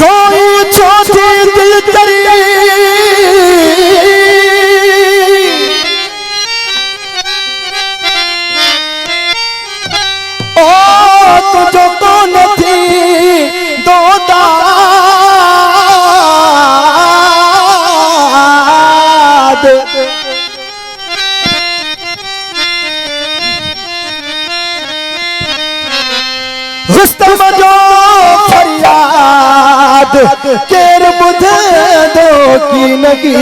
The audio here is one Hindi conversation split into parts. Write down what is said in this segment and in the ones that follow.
रोई छोटी दिल तरी ओ तुझो तो नहीं दो दाद रुस्तम जो फरियाद केर बुध दो की नगी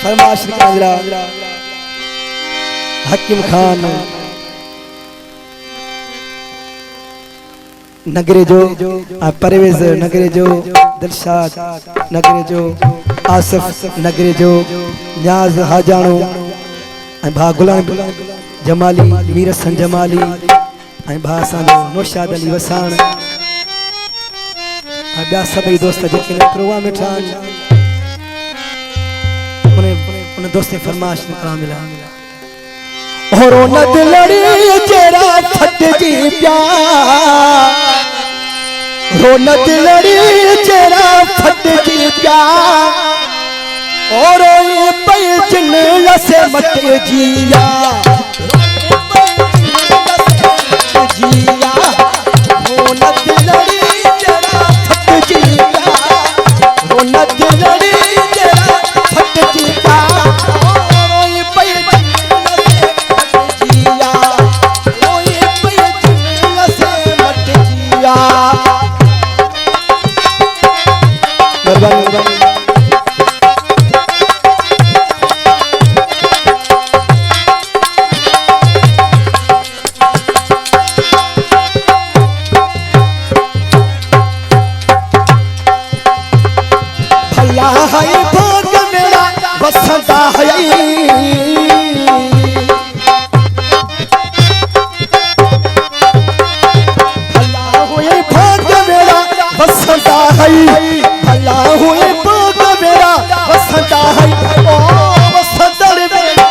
फरमाश कांजरा हकीम खान नगरे जो परवेज नगरे जो दिलशाद नगरे जो आसिफ नगरे जो न्याज हाजानो भा गुलाम जमाली मीर हसन जमाली भा असांजो नौशाद अली वसाण ॿिया सभई दोस्त जेके प्रोवा में ठान उन दोस्त फरमाश निकला मिला और न दिलड़ी तेरा फट जी प्या रोन दिलड़ी तेरा फट जी प्या और ये पैजन लसे मत जिया जिया रोन दिलड़ी तेरा फट जी प्या रोन दिलड़ी तेरा फट जी प्या और ये पैजन लसे मत जिया ओ ये पैजन लसे मत जिया भैया है भोग मेरा बसंता है भला हुए भोग मेरा बसंता है भला हुए भोग मेरा बसंता है ओ बसंतर मेरा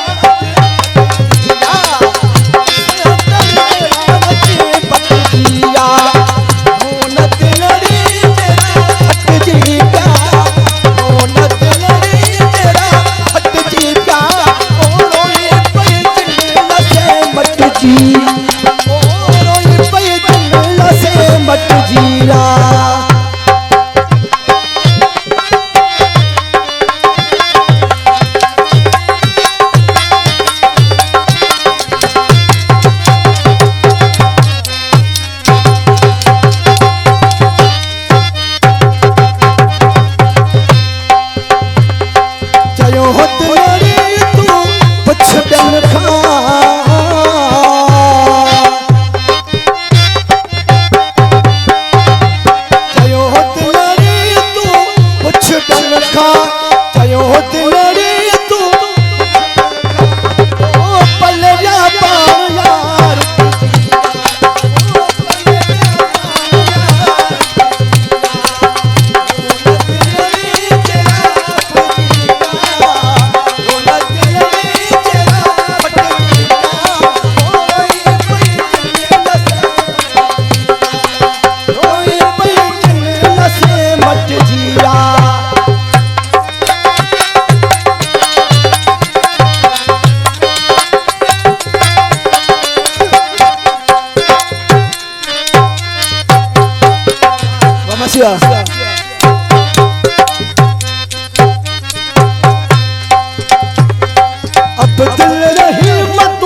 अब दिल रही मत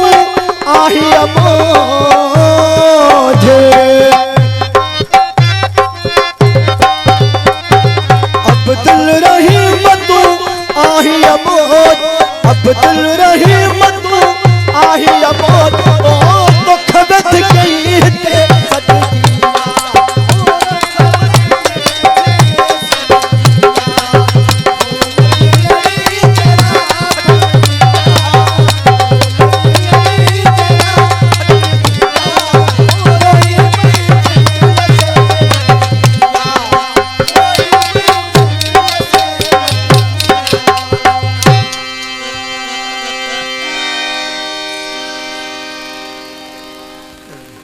आही अमो